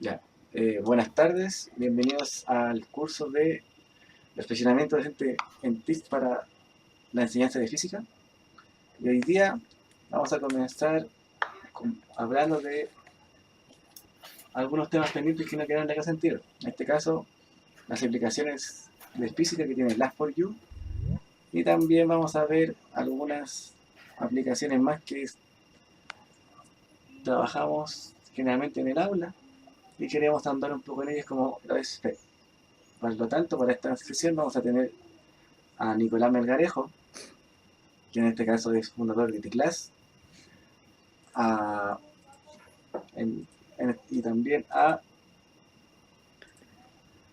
Ya. Buenas tardes, bienvenidos al curso de perfeccionamiento docente en TIC para la enseñanza de física. Y hoy día vamos a comenzar hablando de algunos temas pendientes que no quedaron en la clase anterior. En este caso, las aplicaciones de física que tiene Lab4U, y también vamos a ver algunas aplicaciones más que trabajamos generalmente en el aula y queremos andar un poco en ellas como lo es FE. Por lo tanto, para esta sesión vamos a tener a Nicolás Melgarejo, que en este caso es fundador de T-Class, y también a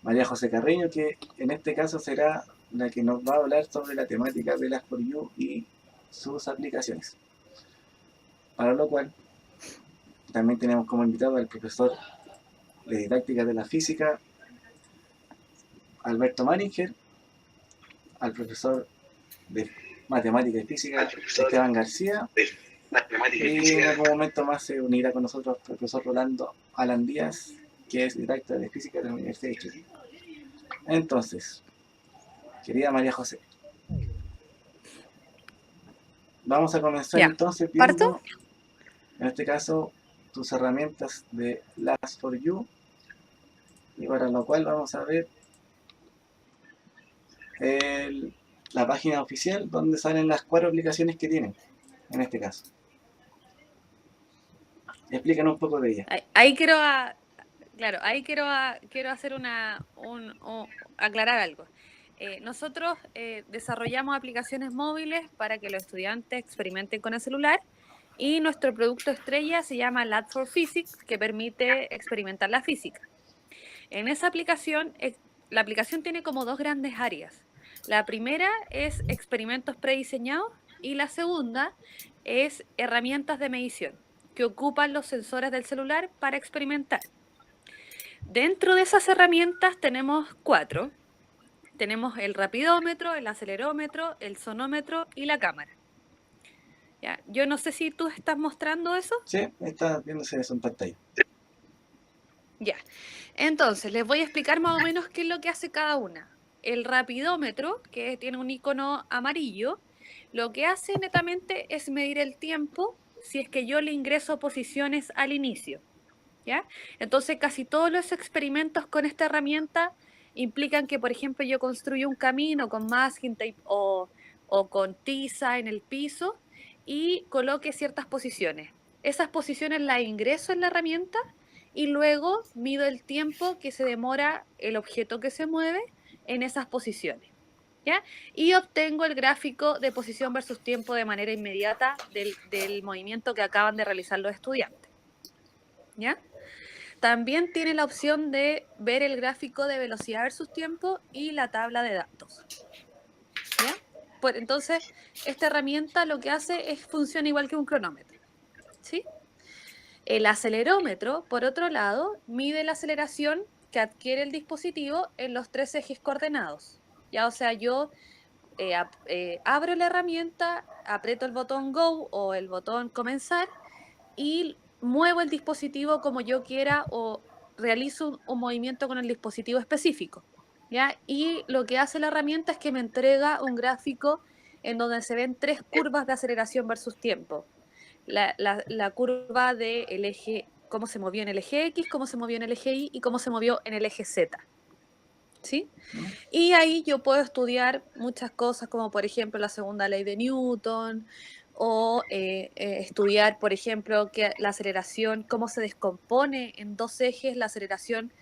María José Carreño, que en este caso será la que nos va a hablar sobre la temática de las For You y sus aplicaciones. Para lo cual, también tenemos como invitado al profesor de didáctica de la física, Alberto Maninger, al profesor de matemática y física, Esteban García, y en algún momento más se unirá con nosotros el profesor Rolando Alan Díaz, que es didáctica de física de la Universidad de Chile. Entonces, querida María José, vamos a comenzar Ya, entonces ¿parto? viendo, en este caso, tus herramientas de Last4U, y para lo cual vamos a ver el, la página oficial donde salen las 4 aplicaciones que tienen, en este caso. Explícanos un poco de ellas. Ahí quiero, claro, ahí quiero hacer aclarar algo. Nosotros desarrollamos aplicaciones móviles para que los estudiantes experimenten con el celular y nuestro producto estrella se llama Lab for Physics, que permite experimentar la física. En esa aplicación, la aplicación tiene como dos grandes áreas. La primera es experimentos prediseñados y la segunda es herramientas de medición que ocupan los sensores del celular para experimentar. Dentro de esas herramientas tenemos 4. Tenemos el rapidómetro, el acelerómetro, el sonómetro y la cámara. ¿Ya? Yo no sé si tú estás mostrando eso. Sí, está viéndose eso en pantalla. Ya. Entonces, les voy a explicar más o menos qué es lo que hace cada una. El rapidómetro, que tiene un icono amarillo, lo que hace netamente es medir el tiempo si es que yo le ingreso posiciones al inicio. ¿Ya? Entonces, casi todos los experimentos con esta herramienta implican que, por ejemplo, yo construyo un camino con masking tape o con tiza en el piso y coloque ciertas posiciones. Esas posiciones las ingreso en la herramienta y luego mido el tiempo que se demora el objeto que se mueve en esas posiciones. ¿Ya? Y obtengo el gráfico de posición versus tiempo de manera inmediata del movimiento que acaban de realizar los estudiantes. ¿Ya? También tiene la opción de ver el gráfico de velocidad versus tiempo y la tabla de datos. ¿Ya? Entonces, esta herramienta lo que hace es funciona igual que un cronómetro. ¿Sí? El acelerómetro, por otro lado, mide la aceleración que adquiere el dispositivo en los 3 ejes coordenados. Ya, o sea, yo abro la herramienta, aprieto el botón Go o el botón Comenzar y muevo el dispositivo como yo quiera o realizo un movimiento con el dispositivo específico. ¿Ya? Y lo que hace la herramienta es que me entrega un gráfico en donde se ven 3 curvas de aceleración versus tiempo. La curva del eje, cómo se movió en el eje X, cómo se movió en el eje Y y cómo se movió en el eje Z. ¿Sí? ¿No? Y ahí yo puedo estudiar muchas cosas, como por ejemplo la segunda ley de Newton, o estudiar, por ejemplo, que la aceleración, cómo se descompone en 2 ejes la aceleración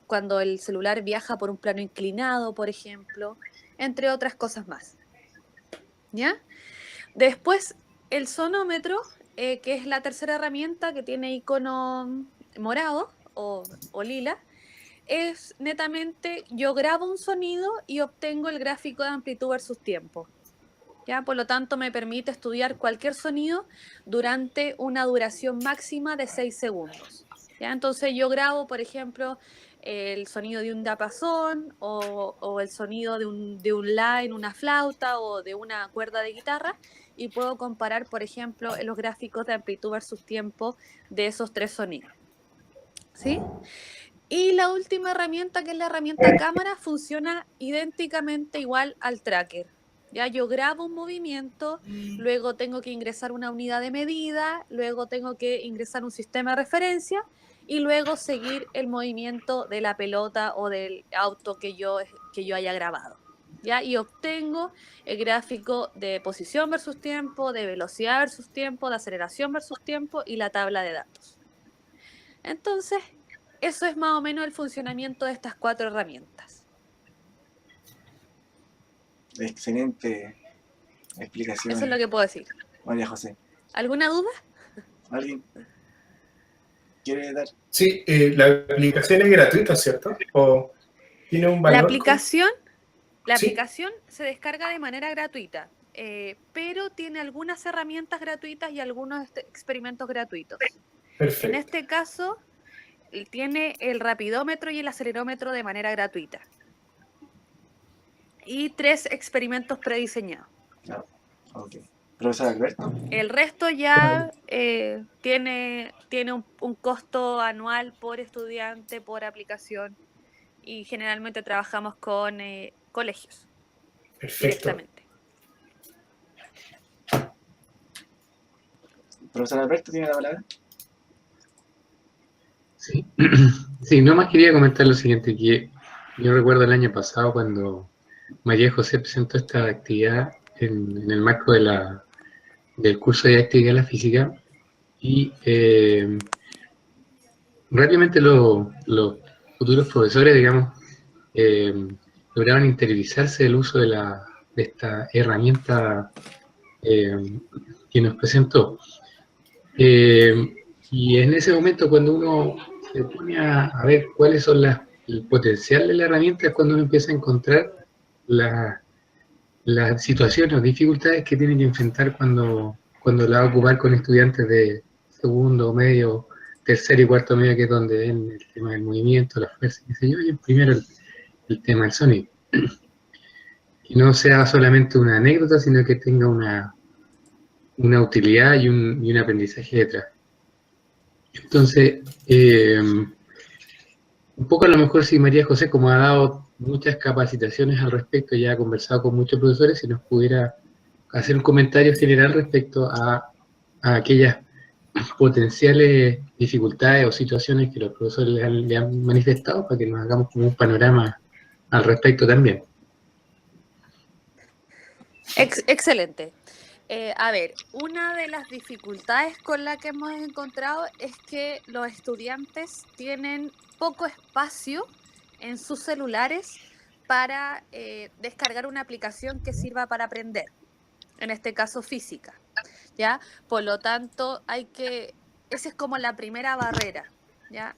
cuando el celular viaja por un plano inclinado, por ejemplo, entre otras cosas más. ¿Ya? Después, el sonómetro, que es la tercera herramienta que tiene icono morado o lila, es netamente yo grabo un sonido y obtengo el gráfico de amplitud versus tiempo. ¿Ya? Por lo tanto, me permite estudiar cualquier sonido durante una duración máxima de 6 segundos. ¿Ya? Entonces yo grabo, por ejemplo, el sonido de un diapasón o el sonido de un la en una flauta o de una cuerda de guitarra y puedo comparar, por ejemplo, los gráficos de amplitud versus tiempo de esos 3 sonidos. ¿sí? Y la última herramienta, que es la herramienta cámara, funciona idénticamente igual al tracker. Ya yo grabo un movimiento, luego tengo que ingresar una unidad de medida, luego tengo que ingresar un sistema de referencia y luego seguir el movimiento de la pelota o del auto que yo haya grabado. ¿Ya? Y obtengo el gráfico de posición versus tiempo, de velocidad versus tiempo, de aceleración versus tiempo y la tabla de datos. Entonces, eso es más o menos el funcionamiento de estas 4 herramientas. Excelente Eso es lo explicación, que puedo decir. María José. ¿Alguna duda? ¿Alguien quiere dar? Sí, la aplicación es gratuita, ¿cierto? ¿O tiene un La valor? aplicación, la Sí, aplicación se descarga de manera gratuita, pero tiene algunas herramientas gratuitas y algunos experimentos gratuitos. En perfecto. este caso, tiene el rapidómetro y el acelerómetro de manera gratuita. Y 3 experimentos prediseñados. No. Ok. Profesor Alberto. El resto ya tiene un costo anual por estudiante, por aplicación, y generalmente trabajamos con colegios Perfecto. directamente. Profesor Alberto tiene la palabra. Sí. Sí, no más quería comentar lo siguiente, que yo recuerdo el año pasado cuando María José presentó esta actividad en el marco del curso de actividad de la física y rápidamente los futuros profesores, digamos, eh, lograron interiorizarse del uso de esta herramienta eh, que nos presentó. Y en ese momento, cuando uno se pone a ver cuáles son el potencial de la herramienta, es cuando uno empieza a encontrar las situaciones o dificultades que tiene que enfrentar cuando la va a ocupar con estudiantes de segundo, medio, tercer y cuarto medio, que es donde ven el tema del movimiento, la fuerza, qué sé yo, y primero el tema del sonido. Que no sea solamente una anécdota, sino que tenga una utilidad y un aprendizaje detrás. Entonces, un poco a lo mejor si María José, como ha dado muchas capacitaciones al respecto, ya ha conversado con muchos profesores, si nos pudiera hacer un comentario general respecto a aquellas potenciales dificultades o situaciones que los profesores le han manifestado para que nos hagamos como un panorama al respecto también. Excelente. A ver, una de las dificultades con la que hemos encontrado es que los estudiantes tienen poco espacio en sus celulares para descargar una aplicación que sirva para aprender, en este caso física, ¿ya? Por lo tanto, esa es como la primera barrera, ¿ya?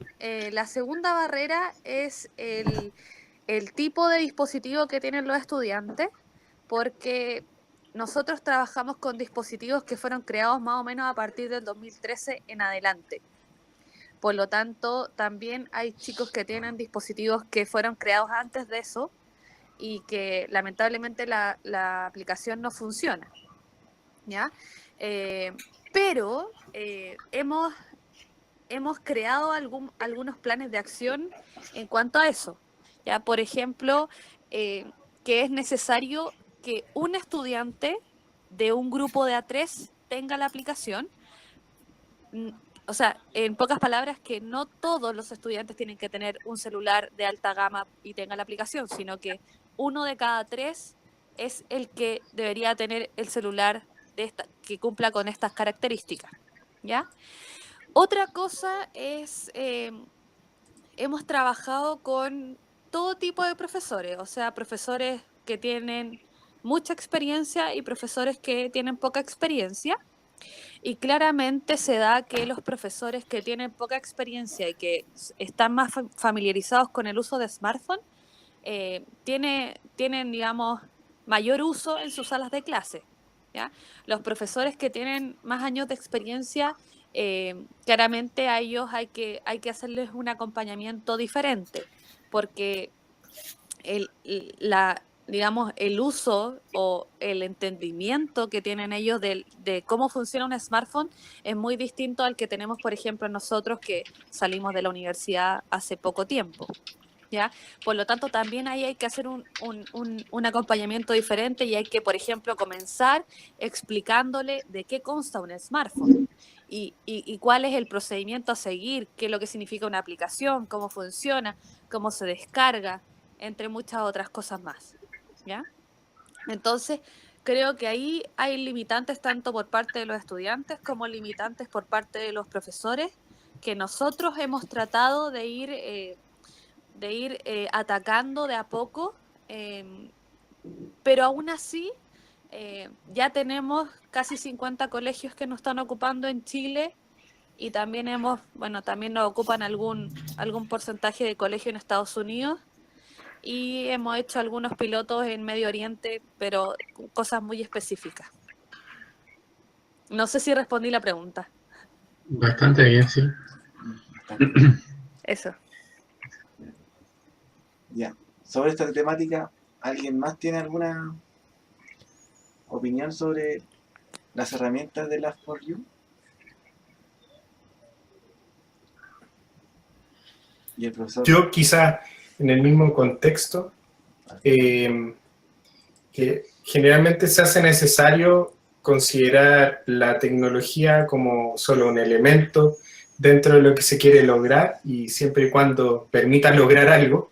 La segunda barrera es el tipo de dispositivo que tienen los estudiantes, porque nosotros trabajamos con dispositivos que fueron creados más o menos a partir del 2013 en adelante. Por lo tanto, también hay chicos que tienen dispositivos que fueron creados antes de eso y que lamentablemente la aplicación no funciona, ¿ya? Pero hemos creado algunos planes de acción en cuanto a eso. ¿Ya? Por ejemplo, que es necesario que un estudiante de un grupo de A3 tenga la aplicación. O sea, en pocas palabras, que no todos los estudiantes tienen que tener un celular de alta gama y tenga la aplicación, sino que uno de cada 3 es el que debería tener el celular que cumpla con estas características. ¿Ya? Otra cosa es, hemos trabajado con todo tipo de profesores, o sea, profesores que tienen mucha experiencia y profesores que tienen poca experiencia. Y claramente se da que los profesores que tienen poca experiencia y que están más familiarizados con el uso de smartphone, tienen, digamos, mayor uso en sus salas de clase. ¿Ya? Los profesores que tienen más años de experiencia, claramente a ellos hay que hacerles un acompañamiento diferente, porque digamos, el uso o el entendimiento que tienen ellos de cómo funciona un smartphone es muy distinto al que tenemos, por ejemplo, nosotros que salimos de la universidad hace poco tiempo. ¿Ya? Por lo tanto, también ahí hay que hacer un acompañamiento diferente y hay que, por ejemplo, comenzar explicándole de qué consta un smartphone y cuál es el procedimiento a seguir, qué es lo que significa una aplicación, cómo funciona, cómo se descarga, entre muchas otras cosas más. ¿Ya? Entonces, creo que ahí hay limitantes tanto por parte de los estudiantes como limitantes por parte de los profesores que nosotros hemos tratado de ir atacando de a poco, pero aún así ya tenemos casi 50 colegios que nos están ocupando en Chile y también también nos ocupan algún porcentaje de colegio en Estados Unidos y hemos hecho algunos pilotos en Medio Oriente, pero cosas muy específicas. No sé si respondí la pregunta. Bastante bien, sí. Eso. Ya. Sobre esta temática, ¿alguien más tiene alguna opinión sobre las herramientas de Lab4U? Y el profesor. Yo quizás en el mismo contexto, que generalmente se hace necesario considerar la tecnología como solo un elemento dentro de lo que se quiere lograr y siempre y cuando permita lograr algo.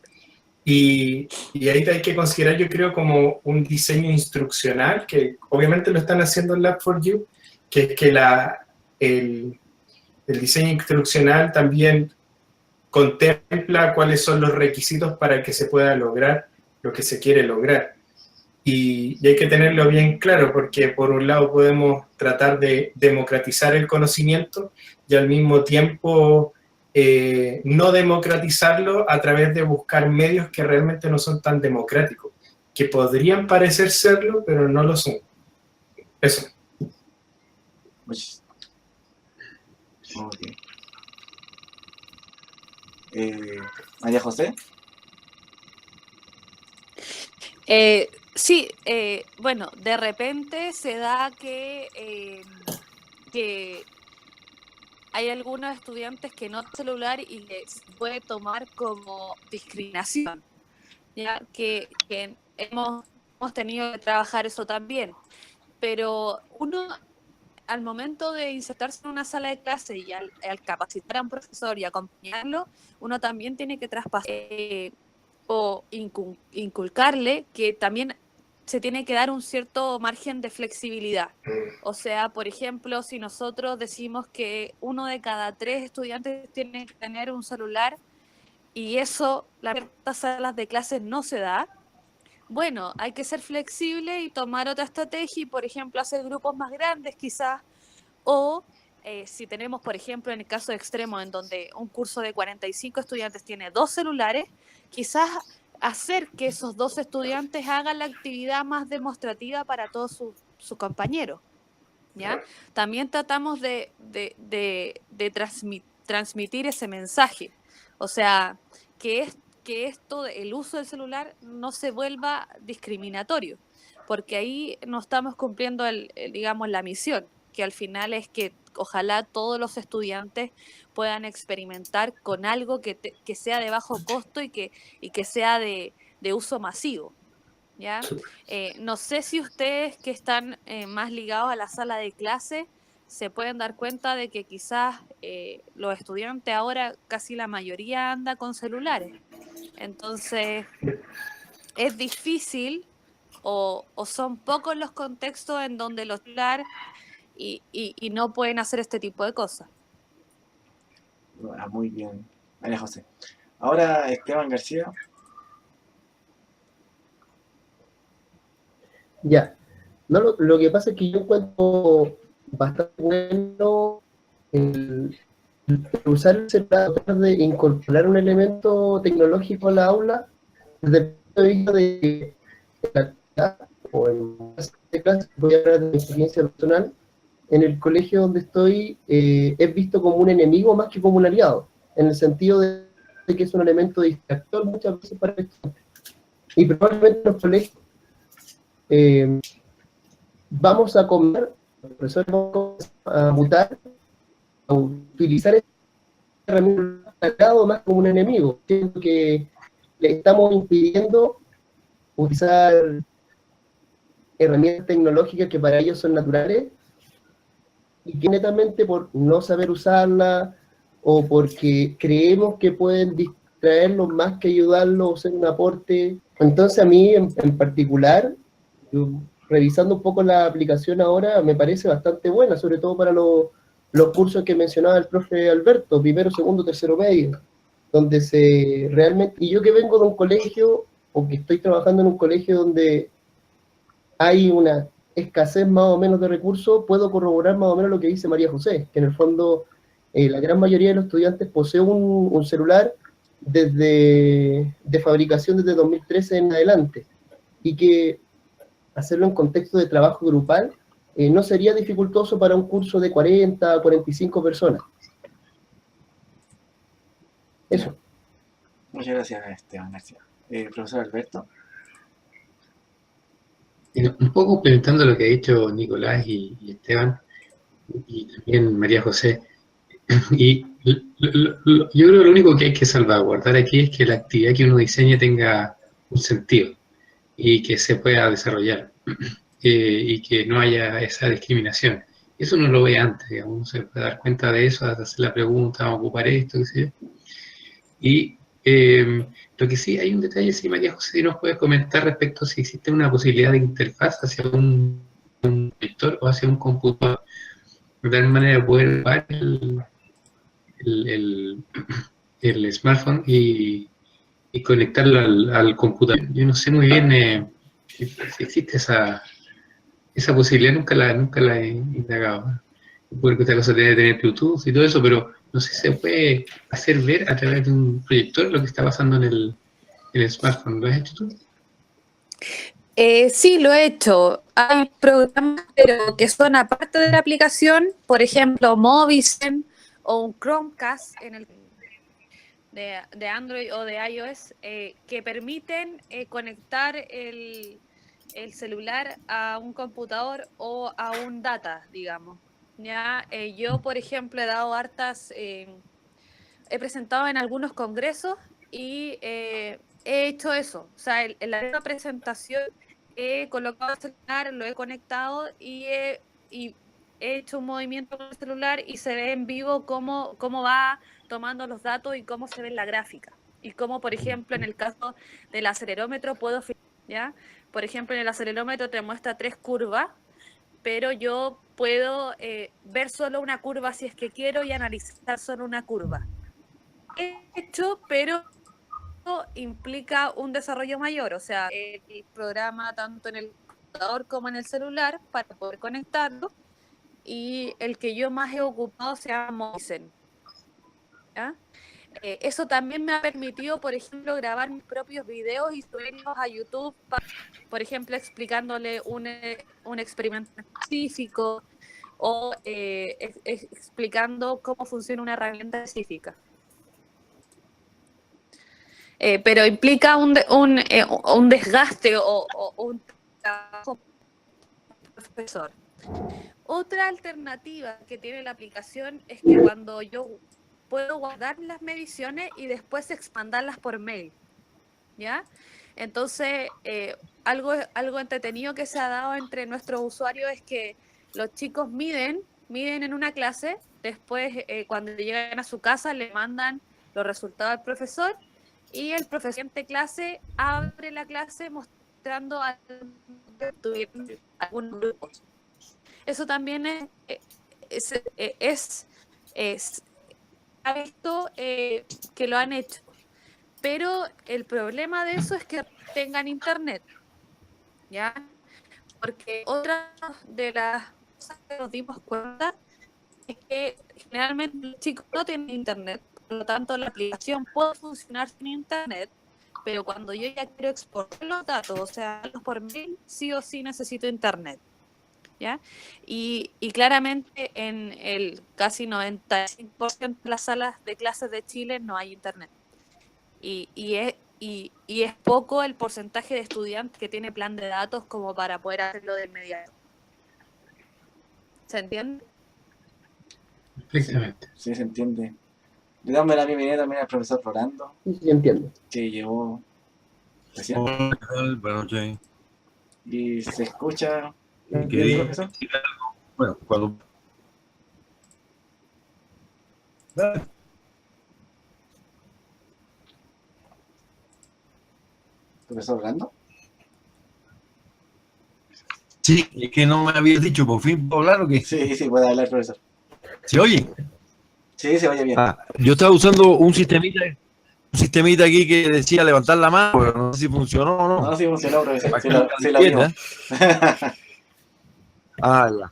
Y ahí hay que considerar, yo creo, como un diseño instruccional, que obviamente lo están haciendo en Lab4U, que es que el diseño instruccional también contempla cuáles son los requisitos para que se pueda lograr lo que se quiere lograr. Y hay que tenerlo bien claro, porque por un lado podemos tratar de democratizar el conocimiento y al mismo tiempo no democratizarlo a través de buscar medios que realmente no son tan democráticos, que podrían parecer serlo, pero no lo son. Eso. Okay. María José. Sí, bueno, de repente se da que hay algunos estudiantes que no tienen celular y se puede tomar como discriminación, ya que hemos tenido que trabajar eso también, pero uno al momento de insertarse en una sala de clase y al capacitar a un profesor y acompañarlo, uno también tiene que traspasar o inculcarle que también se tiene que dar un cierto margen de flexibilidad. O sea, por ejemplo, si nosotros decimos que 1 de cada 3 estudiantes tiene que tener un celular y eso, las ciertas salas de clases no se da, bueno, hay que ser flexible y tomar otra estrategia y, por ejemplo, hacer grupos más grandes quizás, o si tenemos, por ejemplo, en el caso extremo en donde un curso de 45 estudiantes tiene 2 celulares, quizás hacer que esos 2 estudiantes hagan la actividad más demostrativa para todos sus compañeros, ¿ya? También tratamos de transmitir ese mensaje, o sea, que esto, el uso del celular no se vuelva discriminatorio, porque ahí no estamos cumpliendo digamos, la misión, que al final es que ojalá todos los estudiantes puedan experimentar con algo que sea de bajo costo y que sea de uso masivo, ¿ya? No sé si ustedes que están más ligados a la sala de clase se pueden dar cuenta de que quizás los estudiantes ahora casi la mayoría anda con celulares. Entonces, es difícil o son pocos los contextos en donde los celulares y no pueden hacer este tipo de cosas. Muy bien, María José. Ahora Esteban García. Ya. No, lo que pasa es que yo encuentro bastante bueno el usar el celular, tratar de incorporar un elemento tecnológico a la aula desde el punto de vista de la actividad o en clase, voy a hablar de mi experiencia personal. En el colegio donde estoy es visto como un enemigo más que como un aliado, en el sentido de que es un elemento distractor muchas veces para el estudiante. Y probablemente en los colegios vamos a comer, los profesores vamos a mutar, a utilizar esta herramienta más como un enemigo, siendo que le estamos impidiendo utilizar herramientas tecnológicas que para ellos son naturales y que netamente por no saber usarla o porque creemos que pueden distraerlos más que ayudarlos o ser un aporte. Entonces a mí en particular, revisando un poco la aplicación ahora, me parece bastante buena, sobre todo para los cursos que mencionaba el profe Alberto, primero, segundo, tercero medio, donde se realmente, y yo que vengo de un colegio, o que estoy trabajando en un colegio donde hay una escasez más o menos de recursos, puedo corroborar más o menos lo que dice María José, que en el fondo la gran mayoría de los estudiantes posee un celular de fabricación desde 2013 en adelante, y que hacerlo en contexto de trabajo grupal no sería dificultoso para un curso de 40, 45 personas. Eso. Muchas gracias, Esteban García. Profesor Alberto. Un poco complementando lo que ha dicho Nicolás y Esteban, y también María José, y yo creo que lo único que hay que salvaguardar aquí es que la actividad que uno diseñe tenga un sentido y que se pueda desarrollar y que no haya esa discriminación. Eso uno lo ve antes, digamos, uno se puede dar cuenta de eso, hacer la pregunta, vamos a ocupar esto, qué sé yo. Y lo que sí, hay un detalle, sí, María José, si nos puedes comentar respecto a si existe una posibilidad de interfaz hacia un lector o hacia un computador, de tal manera de poder ocupar el, el smartphone y conectarlo al computador. Yo no sé muy bien si existe esa posibilidad, nunca la he indagado. Porque esta cosa debe tener Bluetooth y todo eso, pero no sé si se puede hacer ver a través de un proyector lo que está pasando en el smartphone. ¿Lo has hecho tú? Sí, lo he hecho. Hay programas pero que son aparte de la aplicación, por ejemplo, Movizen o un Chromecast en el de Android o de iOS que permiten conectar el celular a un computador o a un data, digamos. Ya, yo, por ejemplo, he dado hartas, he presentado en algunos congresos y he hecho eso. O sea, en la misma presentación he colocado el celular, lo he conectado y he hecho un movimiento con el celular y se ve en vivo cómo va tomando los datos y cómo se ve en la gráfica. Y cómo, por ejemplo, en el caso del acelerómetro puedo, ¿ya? Por ejemplo, en el acelerómetro te muestra 3 curvas, pero yo puedo ver solo una curva si es que quiero y analizar solo una curva. He hecho, pero implica un desarrollo mayor, o sea, el programa tanto en el computador como en el celular para poder conectarlo, y el que yo más he ocupado se llama Moisen. ¿Ya? Eso también me ha permitido, por ejemplo, grabar mis propios videos y subirlos a YouTube, por ejemplo, explicándole un experimento específico o explicando cómo funciona una herramienta específica. Pero implica un desgaste o un trabajo profesor. Otra alternativa que tiene la aplicación es que cuando yo puedo guardar las mediciones y después expandarlas por mail, ¿ya? Entonces, algo entretenido que se ha dado entre nuestros usuarios es que los chicos miden en una clase, después cuando llegan a su casa le mandan los resultados al profesor y el profesor en clase abre la clase mostrando algunos grupos. Eso también ha visto que lo han hecho, pero el problema de eso es que tengan internet, ¿ya? Porque otra de las cosas que nos dimos cuenta es que generalmente los chicos no tienen internet, por lo tanto la aplicación puede funcionar sin internet, pero cuando yo ya quiero exportar los datos, o sea, por mail, sí o sí necesito internet, ¿ya? Y claramente en el casi 95% de las salas de clases de Chile no hay internet. Y y es poco el porcentaje de estudiantes que tiene plan de datos como para poder hacerlo de inmediato. ¿Se entiende? Perfectamente. Sí, se entiende. Le damos la bienvenida también al profesor Rolando, Sí, sí, entiendo. que llegó recién Hola, ¿qué tal? Buenas noches. y se escucha bien, Quería profesor. decir algo. Bueno, cuando... Profesor Rolando. Sí, es que no me habías dicho, por fin, ¿puedo hablar o qué? Sí, sí, puede hablar, profesor. ¿Se oye? Sí, se oye bien. Yo estaba usando un sistemita aquí que decía levantar la mano, pero no sé si funcionó o no. No, sí funcionó, profesor. Para Sí que lo, nunca sí lo entienda. vimos. Ya.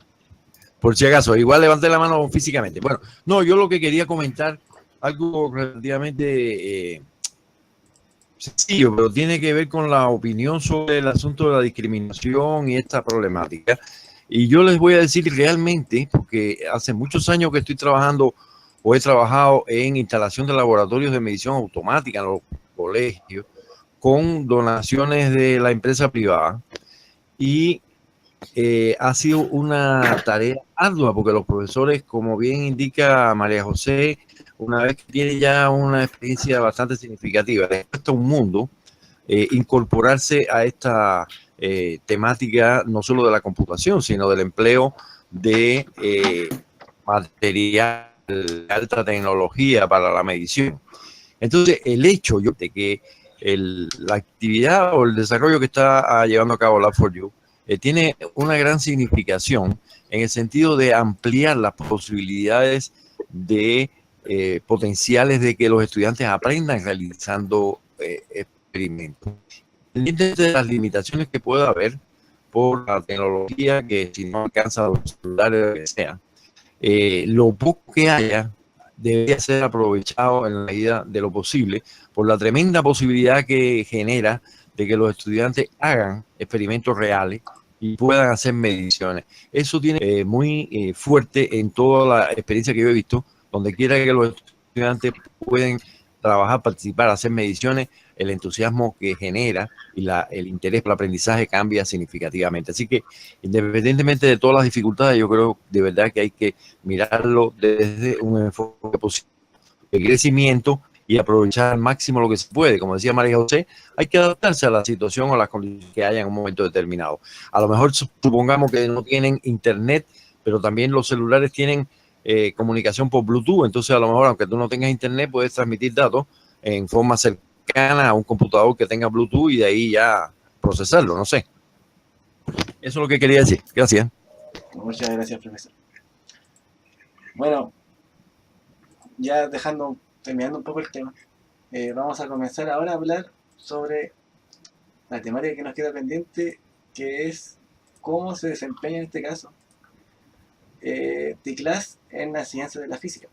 Por si acaso, igual levanté la mano físicamente. Bueno, no, yo lo que quería comentar, algo relativamente sencillo, pero tiene que ver con la opinión sobre el asunto de la discriminación y esta problemática. Y yo les voy a decir realmente, porque hace muchos años que estoy trabajando o he trabajado en instalación de laboratorios de medición automática en los colegios con donaciones de la empresa privada y ha sido una tarea ardua porque los profesores, como bien indica María José, una vez que tienen ya una experiencia bastante significativa, les cuesta un mundo incorporarse a esta temática no solo de la computación, sino del empleo de material de alta tecnología para la medición. Entonces, el hecho de que la actividad o el desarrollo que está llevando a cabo Lab4U tiene una gran significación en el sentido de ampliar las posibilidades de potenciales de que los estudiantes aprendan realizando experimentos. Independientemente de las limitaciones que pueda haber por la tecnología, que si no alcanza los celulares, lo que sea, lo poco que haya debería ser aprovechado en la medida de lo posible por la tremenda posibilidad que genera de que los estudiantes hagan experimentos reales y puedan hacer mediciones. Eso tiene muy fuerte en toda la experiencia que yo he visto, donde quiera que los estudiantes pueden trabajar, participar, hacer mediciones, el entusiasmo que genera y el interés por el aprendizaje cambia significativamente. Así que, independientemente de todas las dificultades, yo creo de verdad que hay que mirarlo desde un enfoque positivo de crecimiento y aprovechar al máximo lo que se puede. Como decía María José, hay que adaptarse a la situación o a las condiciones que haya en un momento determinado. A lo mejor supongamos que no tienen internet, pero también los celulares tienen comunicación por Bluetooth, entonces a lo mejor aunque tú no tengas internet puedes transmitir datos en forma cercana a un computador que tenga Bluetooth y de ahí ya procesarlo, no sé. Eso es lo que quería decir. Gracias. Muchas gracias, profesor. Bueno, ya terminando un poco el tema, vamos a comenzar ahora a hablar sobre la temática que nos queda pendiente, que es cómo se desempeña en este caso T-Class en la enseñanza de la física.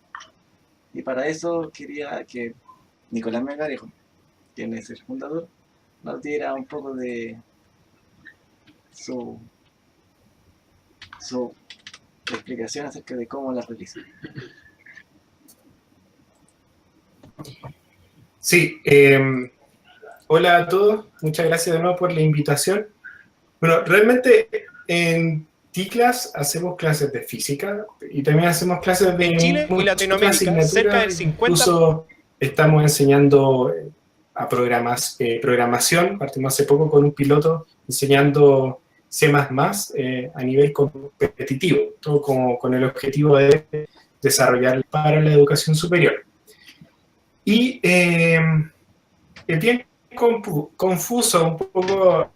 Y para eso quería que Nicolás Melgarejo, quien es el fundador, nos diera un poco de su explicación acerca de cómo la realiza. Sí, hola a todos, muchas gracias de nuevo por la invitación. Bueno, realmente en T-Class hacemos clases de física y también hacemos clases de Chile y Latinoamérica, cerca del 50%. Incluso estamos enseñando a programación, partimos hace poco con un piloto enseñando C++ a nivel competitivo, todo como con el objetivo de desarrollar para la educación superior. Y es bien confuso un poco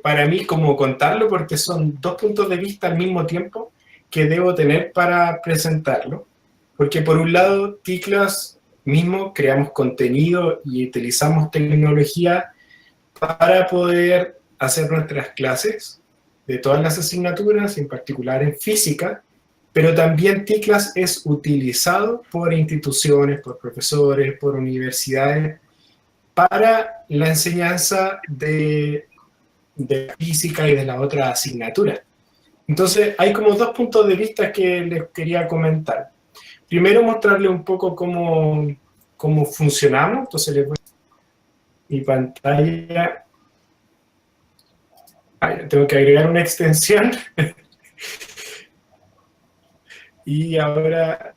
para mí como contarlo, porque son dos puntos de vista al mismo tiempo que debo tener para presentarlo. Porque por un lado, T-Class mismo creamos contenido y utilizamos tecnología para poder hacer nuestras clases de todas las asignaturas, en particular en física, pero también T-Class es utilizado por instituciones, por profesores, por universidades, para la enseñanza de física y de la otra asignatura. Entonces, hay como dos puntos de vista que les quería comentar. Primero, mostrarles un poco cómo funcionamos. Entonces, les voy mi pantalla. Tengo que agregar una extensión. Y ahora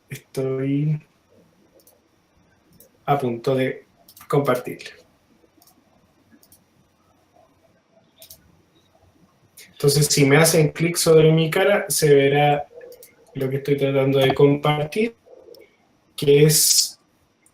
estoy a punto de compartirlo. Entonces, si me hacen clic sobre mi cara, se verá lo que estoy tratando de compartir, que es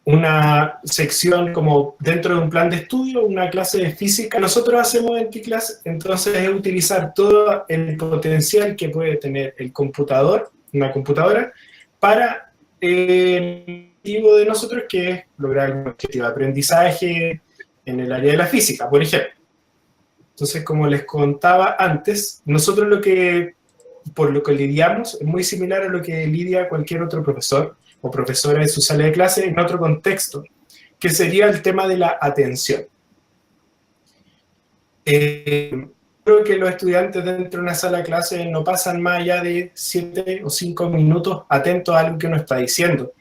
una sección como dentro de un plan de estudio, una clase de física. Nosotros hacemos en T-Class, entonces es utilizar todo el potencial que puede tener el computador, una computadora, para el objetivo de nosotros, que es lograr un objetivo de aprendizaje en el área de la física, por ejemplo. Entonces, como les contaba antes, nosotros por lo que lidiamos es muy similar a lo que lidia cualquier otro profesor o profesora en su sala de clase en otro contexto, que sería el tema de la atención. Creo que los estudiantes dentro de una sala de clase no pasan más allá de 7 o 5 minutos atentos a algo que uno está diciendo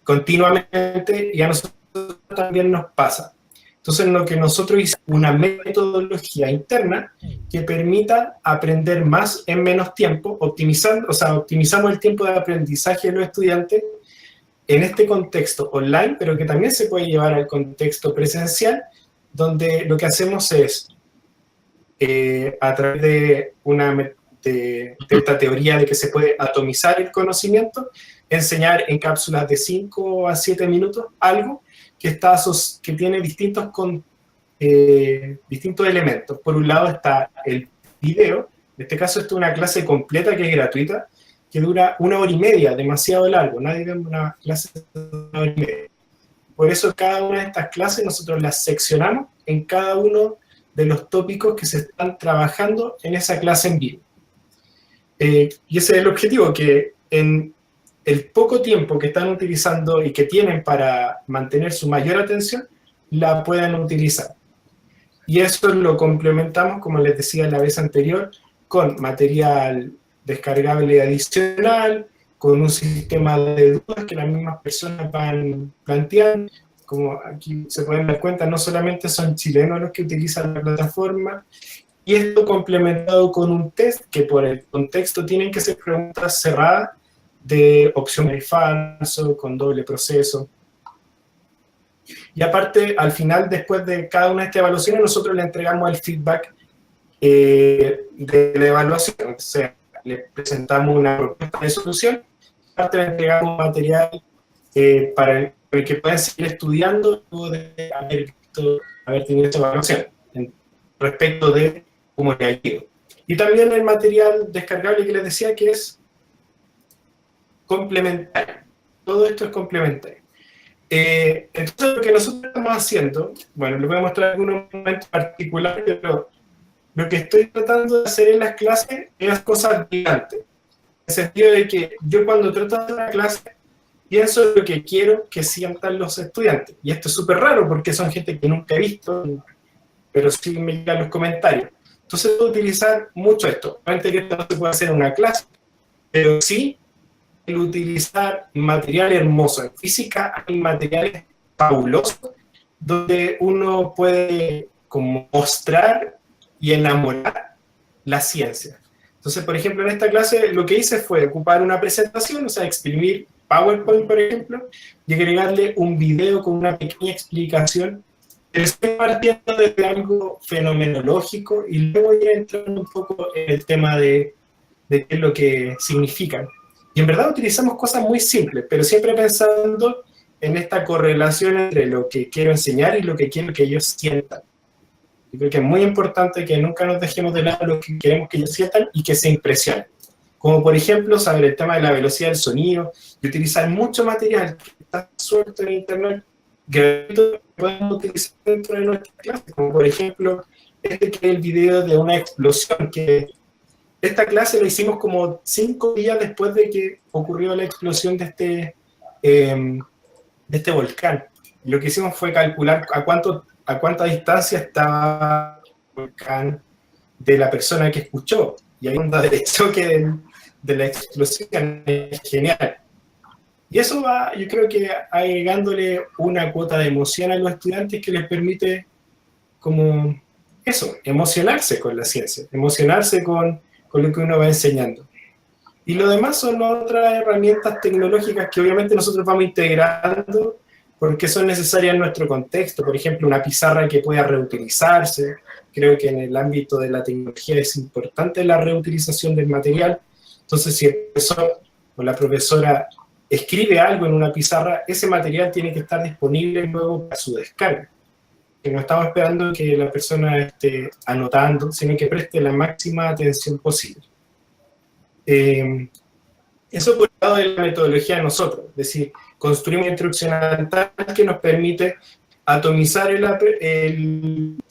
continuamente, y a nosotros también nos pasa. Entonces, lo que nosotros hicimos una metodología interna que permita aprender más en menos tiempo, optimizamos el tiempo de aprendizaje de los estudiantes en este contexto online, pero que también se puede llevar al contexto presencial, donde lo que hacemos es, a través de esta teoría de que se puede atomizar el conocimiento, enseñar en cápsulas de 5 a 7 minutos algo que tiene distintos elementos. Por un lado está el video, en este caso esto es una clase completa que es gratuita, que dura 1 hora y media, demasiado largo, nadie ve una clase de 1 hora y media. Por eso cada una de estas clases nosotros las seccionamos en cada uno de los tópicos que se están trabajando en esa clase en vivo. Y ese es el objetivo, que en el poco tiempo que están utilizando y que tienen para mantener su mayor atención, la puedan utilizar. Y eso lo complementamos, como les decía la vez anterior, con material descargable adicional, con un sistema de dudas que las mismas personas van planteando. Como aquí se pueden dar cuenta, no solamente son chilenos los que utilizan la plataforma, y esto complementado con un test que por el contexto tienen que ser preguntas cerradas, de opción y falso, con doble proceso. Y aparte, al final, después de cada una de estas evaluaciones, nosotros le entregamos el feedback de la evaluación. O sea, le presentamos una propuesta de solución, aparte le entregamos material para el que puedan seguir estudiando luego de haber tenido esta evaluación, respecto de cómo le ha ido. Y también el material descargable que les decía, que es complementario. Todo esto es complementario. Entonces, lo que nosotros estamos haciendo, bueno, les voy a mostrar algunos momentos particulares, pero lo que estoy tratando de hacer en las clases es cosas gigantes. En el sentido de que yo cuando trato de hacer una clase, pienso en lo que quiero que sientan los estudiantes. Y esto es súper raro porque son gente que nunca he visto, pero sí me llegan los comentarios. Entonces, puedo utilizar mucho esto. Obviamente que esto no se puede hacer en una clase, pero sí el utilizar material hermoso. En física hay materiales fabulosos donde uno puede como mostrar y enamorar la ciencia. Entonces, por ejemplo, en esta clase lo que hice fue ocupar una presentación, o sea, exprimir PowerPoint, por ejemplo, y agregarle un video con una pequeña explicación. Estoy partiendo de algo fenomenológico y luego voy a entrar un poco en el tema de qué es lo que significan. Y en verdad utilizamos cosas muy simples, pero siempre pensando en esta correlación entre lo que quiero enseñar y lo que quiero que ellos sientan. Yo creo que es muy importante que nunca nos dejemos de lado lo que queremos que ellos sientan y que se impresionen. Como por ejemplo, saber el tema de la velocidad del sonido y utilizar mucho material que está suelto en internet, gratuito, que podemos utilizar dentro de nuestras clases. Como por ejemplo, que es el video de una explosión que... Esta clase la hicimos como 5 días después de que ocurrió la explosión de este volcán. Lo que hicimos fue calcular a cuánta distancia estaba el volcán de la persona que escuchó. Y ahí onda del choque de la explosión es genial. Y eso va, yo creo que agregándole una cuota de emoción a los estudiantes que les permite como eso, emocionarse con la ciencia, emocionarse con lo que uno va enseñando. Y lo demás son otras herramientas tecnológicas que obviamente nosotros vamos integrando porque son necesarias en nuestro contexto. Por ejemplo, una pizarra que pueda reutilizarse. Creo que en el ámbito de la tecnología es importante la reutilización del material. Entonces, si el profesor o la profesora escribe algo en una pizarra, ese material tiene que estar disponible luego para su descarga. Que no estamos esperando que la persona esté anotando, sino que preste la máxima atención posible. Eso por el lado de la metodología de nosotros, es decir, construimos una instrucción tal que nos permite atomizar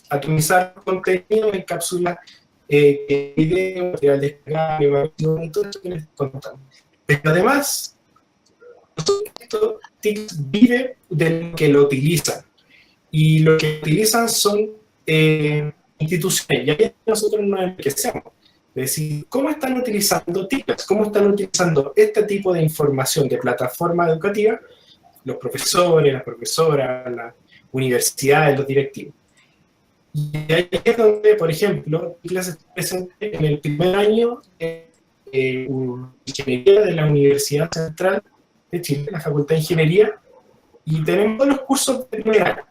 atomizar el contenido en cápsulas, video, material descargable, y todo esto que les contamos. Pero además, esto vive de lo que lo utilizan. Y lo que utilizan son instituciones, y ahí nosotros nos enriquecemos. Es decir, ¿cómo están utilizando TICLAS? ¿Cómo están utilizando este tipo de información de plataforma educativa los profesores, las profesoras, las universidades, los directivos? Y ahí es donde, por ejemplo, TICLAS está presente en el primer año de Ingeniería de la Universidad Central de Chile, la Facultad de Ingeniería, y tenemos todos los cursos de primer año.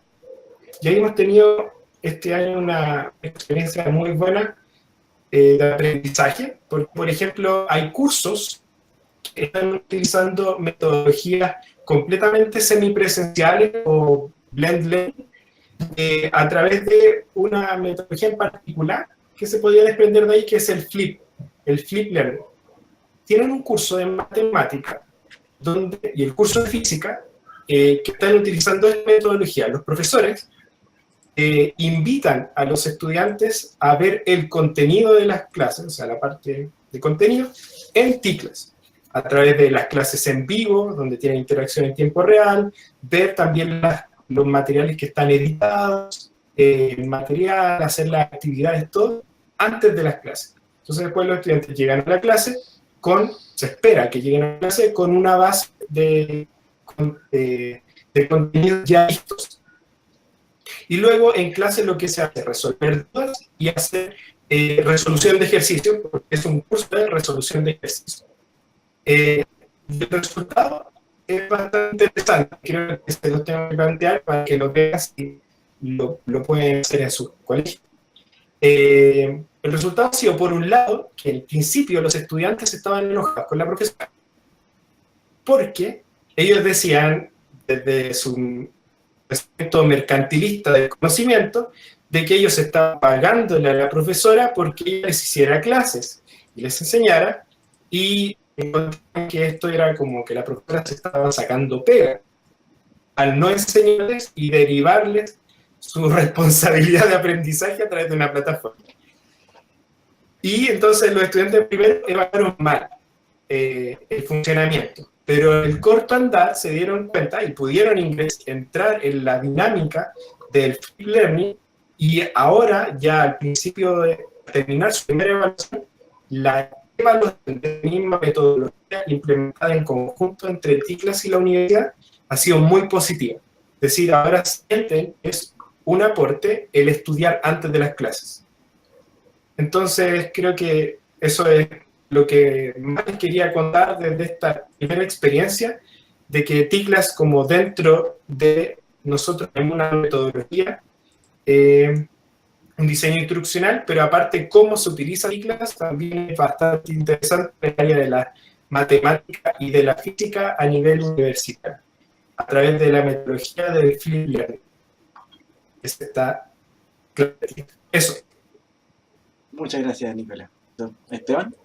Ya hemos tenido este año una experiencia muy buena de aprendizaje. Por ejemplo, hay cursos que están utilizando metodologías completamente semipresenciales o blend learning a través de una metodología en particular que se podría desprender de ahí, que es el flip learning. Tienen un curso de matemática y el curso de física que están utilizando esta metodología. Los profesores invitan a los estudiantes a ver el contenido de las clases, o sea, la parte de contenido, en TICLAS, a través de las clases en vivo, donde tienen interacción en tiempo real, ver también los materiales que están editados, el material, hacer las actividades, todo, antes de las clases. Entonces después los estudiantes llegan a la clase se espera que lleguen a la clase con una base de contenidos ya listos. Y luego en clase lo que se hace es resolver dudas y hacer resolución de ejercicio, porque es un curso de resolución de ejercicio. El resultado es bastante interesante, creo que se lo tengo que plantear para que lo vean si lo pueden hacer en su colegio. El resultado ha sido, por un lado, que al principio los estudiantes estaban enojados con la profesora, porque ellos decían, desde su aspecto mercantilista del conocimiento, de que ellos estaban pagándole a la profesora porque ella les hiciera clases y les enseñara, y encontraron que esto era como que la profesora se estaba sacando pega al no enseñarles y derivarles su responsabilidad de aprendizaje a través de una plataforma. Y entonces los estudiantes primero evaluaron mal el funcionamiento, pero en el corto andar se dieron cuenta y pudieron entrar en la dinámica del flip learning, y ahora ya al principio de terminar su primera evaluación, la evaluación de la misma metodología implementada en conjunto entre TICLAS y la universidad ha sido muy positiva. Es decir, ahora sienten es un aporte el estudiar antes de las clases. Entonces creo que eso es lo que más les quería contar desde esta primera experiencia, de que TICLAS, como dentro de nosotros tenemos una metodología, un diseño instruccional, pero aparte cómo se utiliza TICLAS también es bastante interesante en el área de la matemática y de la física a nivel universitario, a través de la metodología del flip learning. Está claro. Eso. Muchas gracias, Nicolás. Esteban.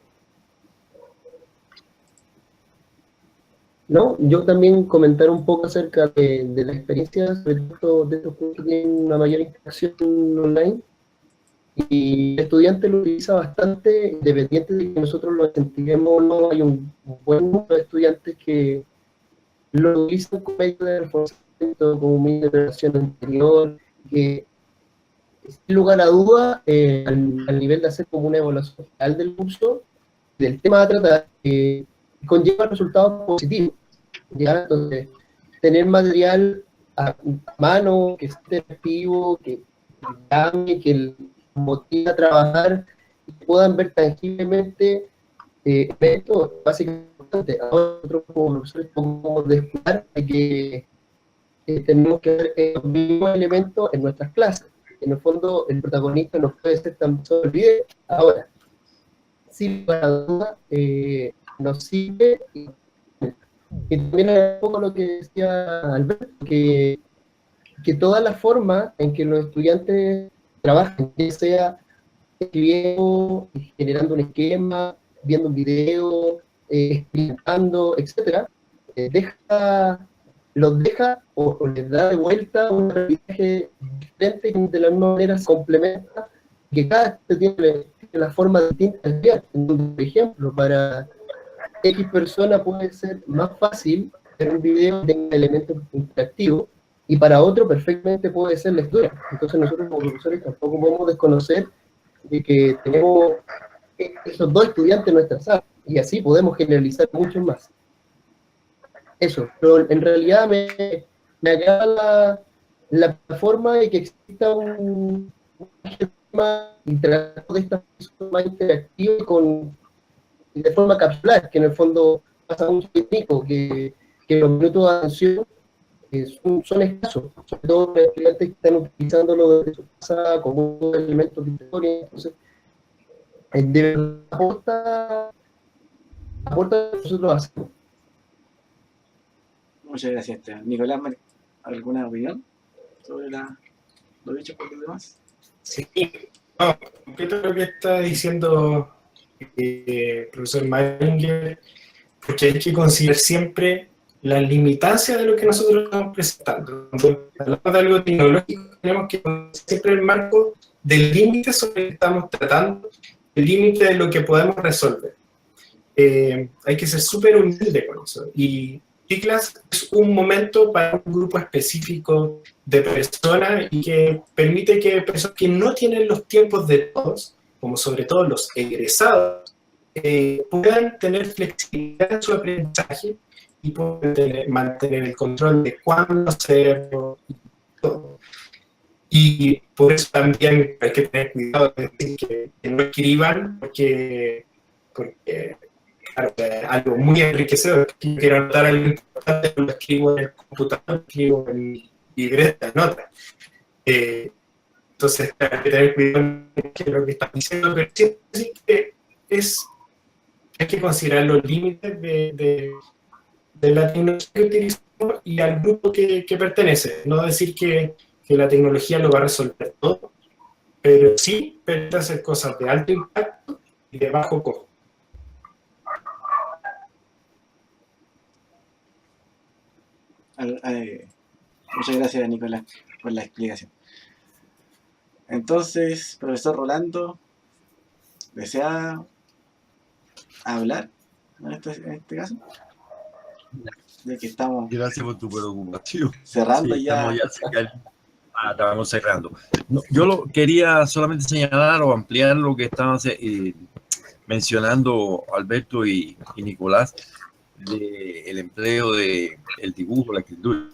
No, yo también comentar un poco acerca de la experiencia, sobre todo de estos cursos que tienen una mayor interacción online. Y el estudiante lo utiliza bastante, independiente de que nosotros lo sentiremos, no hay un buen número de estudiantes que lo utilizan como medio de reforzamiento, como medio de preparación anterior, que sin lugar a duda, al nivel de hacer como una evaluación general del curso, del tema a tratar, conlleva resultados positivos. ¿ya? Entonces, tener material a mano, que esté activo, que llame, que motive a trabajar, y puedan ver tangiblemente esto básicamente. Ahora nosotros como profesores podemos despegar de que tenemos que ver los mismos elementos en nuestras clases. En el fondo, el protagonista no puede ser tan solo el video. Ahora, sin lugar a duda, nos sirve, y también es un poco lo que decía Alberto, que toda la forma en que los estudiantes trabajan, ya sea escribiendo, generando un esquema, viendo un video, explicando, etcétera, los deja o les da de vuelta un aprendizaje diferente que de la misma manera se complementa, que cada tiene la forma distinta de estudiar. Entonces, por ejemplo, para X persona puede ser más fácil ver un video que tenga elementos interactivos, y para otro perfectamente puede ser la historia. Entonces nosotros como profesores tampoco podemos desconocer de que tenemos esos dos estudiantes en nuestra sala, y así podemos generalizar mucho más. Eso, pero en realidad me agrada la forma de que exista un sistema interactivo de esta forma más interactiva y de forma capsular, que en el fondo pasa mucho técnico, que los minutos de atención son escasos, sobre todo los estudiantes que están utilizándolo desde su casa como un elemento de historia. Entonces, de verdad aporta lo que nosotros hacemos. Muchas gracias, Esteban. Nicolás, ¿alguna opinión sobre lo dicho por los demás? Sí, no, completo lo que está diciendo el profesor Maringer, porque hay que considerar siempre la limitancia de lo que nosotros estamos presentando. Cuando hablamos de algo tecnológico, tenemos que poner siempre el marco del límite sobre el que estamos tratando, el límite de lo que podemos resolver. Hay que ser súper humilde con eso. Y T-Class es un momento para un grupo específico de personas y que permite que personas que no tienen los tiempos de todos, como sobre todo los egresados, puedan tener flexibilidad en su aprendizaje y puedan mantener el control de cuándo hacerlo y todo. Y por eso también hay que tener cuidado de decir que no escriban, porque claro, algo muy enriquecedor. Quiero anotar algo importante, lo escribo en el computador, lo escribo en mi libreta de notas. Entonces, hay que tener cuidado en lo que están diciendo, pero sí que hay que considerar los límites de la tecnología que utilizamos y al grupo que pertenece. No decir que la tecnología lo va a resolver todo, pero sí permite hacer cosas de alto impacto y de bajo costo. Muchas gracias, Nicolás, por la explicación. Entonces, profesor Rolando, ¿desea hablar en este caso? De que estamos Gracias por tu preocupación. cerrando Sí, ya. Estamos cerrando. No, yo quería solamente señalar o ampliar lo que estaban mencionando Alberto y Nicolás, del empleo del dibujo, la escritura.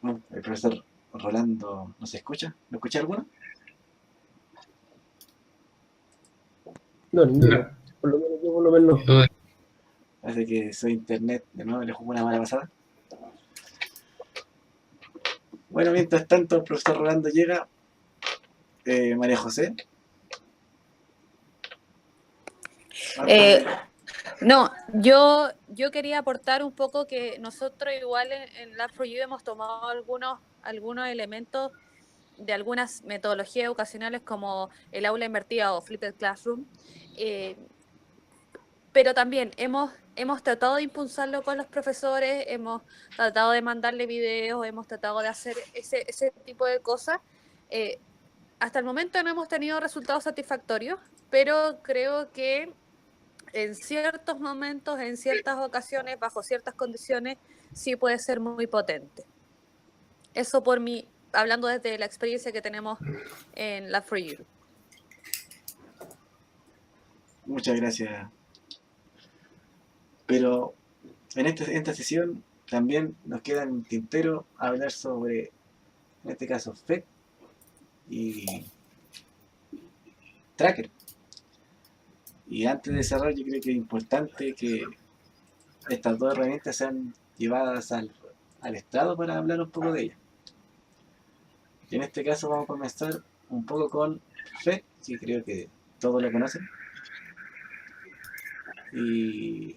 El profesor Rolando, ¿no se escucha? ¿Lo escucha alguno? No, ninguno. Por lo menos no. Parece que su internet de nuevo le jugó una mala pasada. Bueno, mientras tanto el profesor Rolando llega. María José. No, yo quería aportar un poco que nosotros igual en Lab4U hemos tomado algunos elementos de algunas metodologías educacionales como el aula invertida o flipped classroom, pero también hemos tratado de impulsarlo con los profesores, hemos tratado de mandarle videos, hemos tratado de hacer ese tipo de cosas. Hasta el momento no hemos tenido resultados satisfactorios, pero creo que en ciertos momentos, en ciertas ocasiones, bajo ciertas condiciones, sí puede ser muy potente. Eso por mí, hablando desde la experiencia que tenemos en Lab4U. Muchas gracias, Pero en esta sesión también nos queda en tintero hablar sobre, en este caso, FET y Tracker. Y antes de cerrar, yo creo que es importante que estas dos herramientas sean llevadas al estrado para hablar un poco de ellas. Y en este caso vamos a comenzar un poco con FET, que creo que todos lo conocen. Y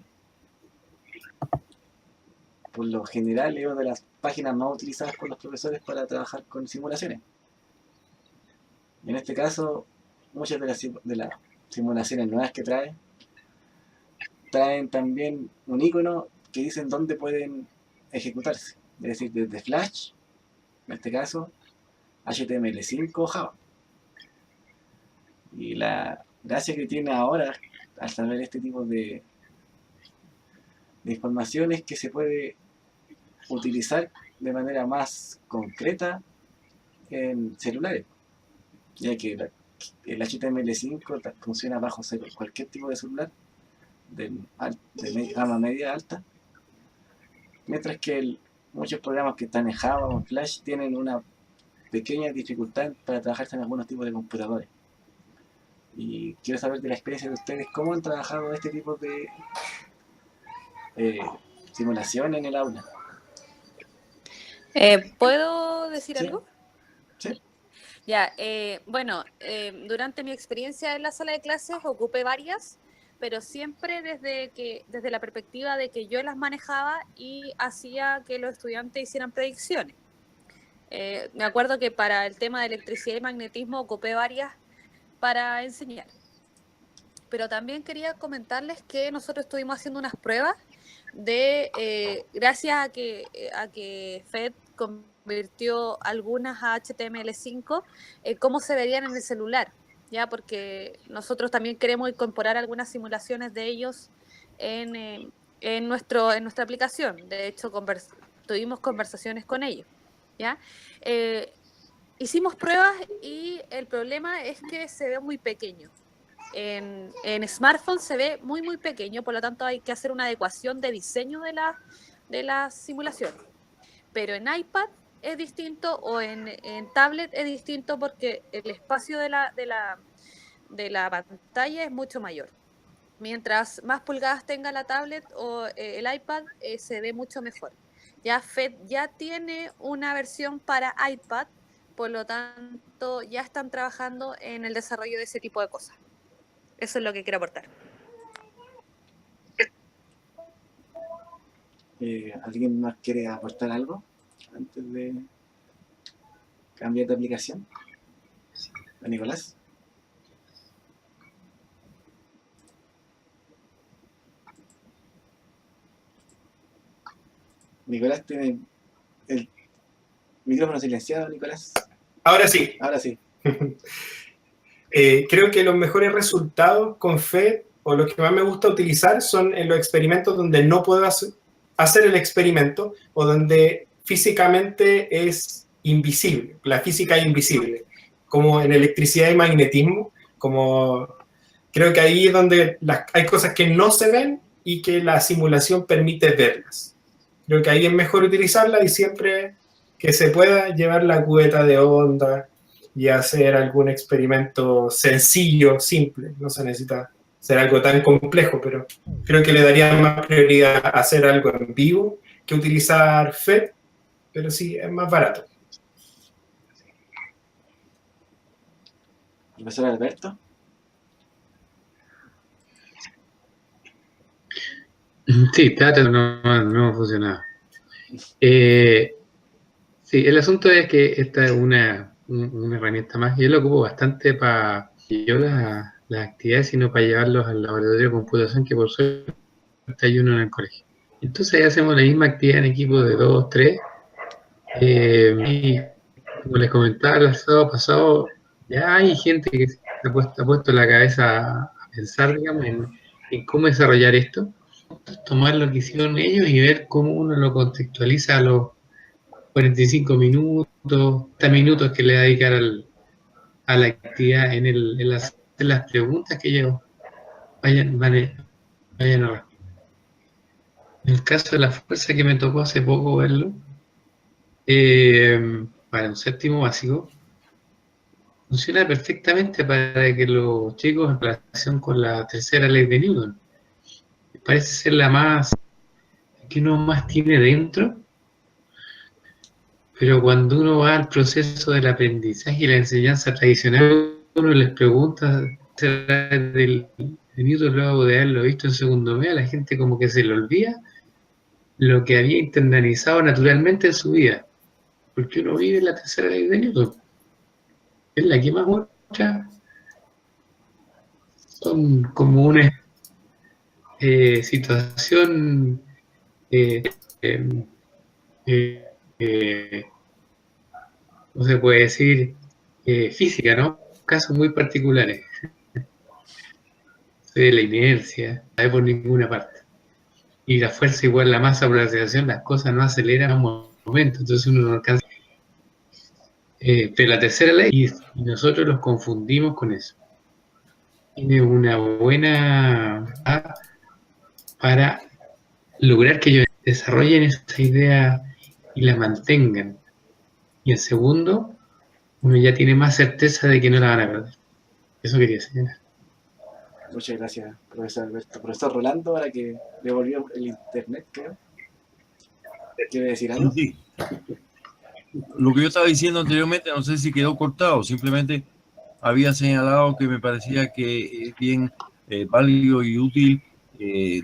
por lo general es una de las páginas más utilizadas por los profesores para trabajar con simulaciones. Y en este caso, muchas de las simulaciones nuevas que traen también un icono que dicen dónde pueden ejecutarse. Es decir, desde Flash, en este caso, HTML5 o Java. Y la gracia que tiene ahora, al saber este tipo de información, es que se puede utilizar de manera más concreta en celulares, ya que el HTML5 funciona bajo cualquier tipo de celular de gama media alta, mientras que muchos programas que están en Java o en Flash tienen una pequeña dificultad para trabajarse en algunos tipos de computadores. Y quiero saber de la experiencia de ustedes, cómo han trabajado este tipo de simulación en el aula. ¿Puedo decir ¿Sí? algo? Sí. Ya, bueno, durante mi experiencia en la sala de clases ocupé varias, pero siempre desde la perspectiva de que yo las manejaba y hacía que los estudiantes hicieran predicciones. Me acuerdo que para el tema de electricidad y magnetismo ocupé varias para enseñar. Pero también quería comentarles que nosotros estuvimos haciendo unas pruebas gracias a que FED convirtió algunas a HTML5, cómo se verían en el celular, ¿ya? Porque nosotros también queremos incorporar algunas simulaciones de ellos en nuestra aplicación. De hecho, tuvimos conversaciones con ellos, ¿ya? Hicimos pruebas y el problema es que se ve muy pequeño. En smartphone se ve muy muy pequeño, por lo tanto hay que hacer una adecuación de diseño de la simulación. Pero en iPad es distinto o en tablet es distinto porque el espacio de la pantalla es mucho mayor. Mientras más pulgadas tenga la tablet o el iPad, se ve mucho mejor. Ya FED ya tiene una versión para iPad, por lo tanto ya están trabajando en el desarrollo de ese tipo de cosas. Eso es lo que quiero aportar. ¿Alguien más quiere aportar algo antes de cambiar de aplicación? Nicolás. Nicolás tiene el micrófono silenciado, Nicolás. Ahora sí. Ahora sí. Creo que los mejores resultados con FED, o los que más me gusta utilizar, son en los experimentos donde no puedo hacer el experimento o donde físicamente es invisible, la física es invisible, como en electricidad y magnetismo, como creo que ahí es donde hay cosas que no se ven y que la simulación permite verlas. Creo que ahí es mejor utilizarla y siempre que se pueda llevar la cubeta de onda y hacer algún experimento sencillo, simple. No se necesita ser algo tan complejo, pero creo que le daría más prioridad a hacer algo en vivo que utilizar FED, pero sí, es más barato. Profesor Alberto. Sí, Tata no funcionaba. Sí, el asunto es que esta es una herramienta más. Yo la ocupo bastante para las actividades, sino para llevarlos al laboratorio de computación, que por suerte hay uno en el colegio. Entonces ahí hacemos la misma actividad en equipo de 2, 3. Y como les comentaba el sábado pasado, ya hay gente que ha puesto la cabeza a pensar, digamos, en cómo desarrollar esto. Entonces, tomar lo que hicieron ellos y ver cómo uno lo contextualiza a los 45 minutos, 30 minutos que le va a dedicar a la actividad en las preguntas que ellos vayan a responder. En el caso de la fuerza que me tocó hace poco verlo, para un séptimo básico, funciona perfectamente para que los chicos en relación con la tercera ley de Newton, parece ser la más que uno más tiene dentro, pero cuando uno va al proceso del aprendizaje y la enseñanza tradicional, uno les pregunta de Newton luego de haberlo visto en segundo medio, a la gente como que se le olvida lo que había internalizado naturalmente en su vida, porque uno vive la tercera ley de Newton, es la que más muestra, son como una situación eh, eh, eh, no se puede decir física, ¿no? Casos muy particulares. De la inercia, no hay por ninguna parte. Y la fuerza igual la masa por la aceleración, las cosas no aceleran a un momento, entonces uno no alcanza. Pero la tercera ley, y nosotros los confundimos con eso. Tiene una buena para lograr que ellos desarrollen esta idea y la mantengan. Y en segundo, uno ya tiene más certeza de que no la van a perder. Eso quería señalar. Muchas gracias, profesor Alberto. Profesor Rolando, ahora que devolvió el internet, creo. ¿Quiere decir algo? Sí. Lo que yo estaba diciendo anteriormente, no sé si quedó cortado, simplemente había señalado que me parecía que es bien válido y útil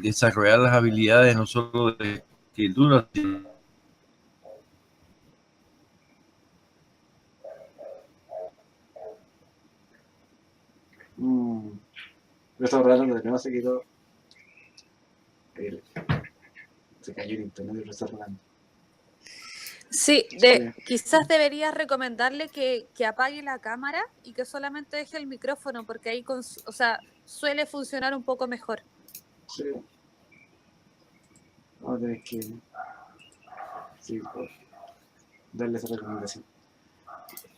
desarrollar las habilidades no solo de escritura, Profesor Rolando, de nuevo se quedó. Se cayó el internet del profesor Rolando. Sí, quizás deberías recomendarle que apague la cámara y que solamente deje el micrófono, porque ahí suele funcionar un poco mejor. Sí. Vamos a tener que darle esa recomendación.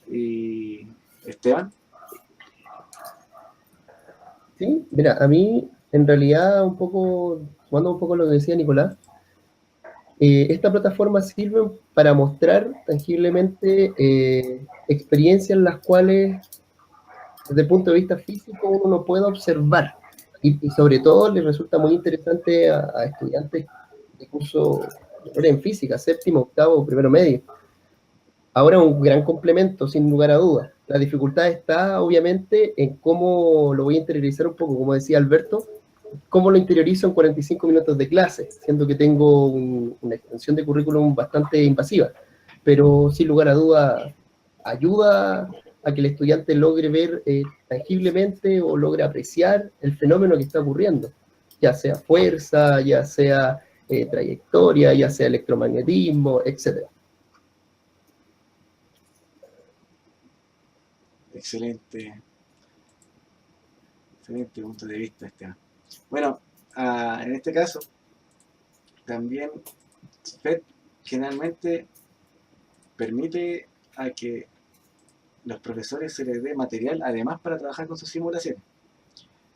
Y Esteban. Sí, mira, a mí en realidad un poco, tomando un poco lo que decía Nicolás, esta plataforma sirve para mostrar tangiblemente experiencias en las cuales desde el punto de vista físico uno no puede observar y sobre todo les resulta muy interesante a estudiantes de curso en física, séptimo, octavo, primero medio. Ahora un gran complemento, sin lugar a dudas. La dificultad está obviamente en cómo lo voy a interiorizar un poco, como decía Alberto, cómo lo interiorizo en 45 minutos de clase, siendo que tengo una extensión de currículum bastante invasiva. Pero sin lugar a duda ayuda a que el estudiante logre ver tangiblemente o logre apreciar el fenómeno que está ocurriendo, ya sea fuerza, ya sea trayectoria, ya sea electromagnetismo, etc. Excelente punto de vista, Esteban. Bueno, en este caso, también FET generalmente permite a que los profesores se les dé material además para trabajar con sus simulaciones.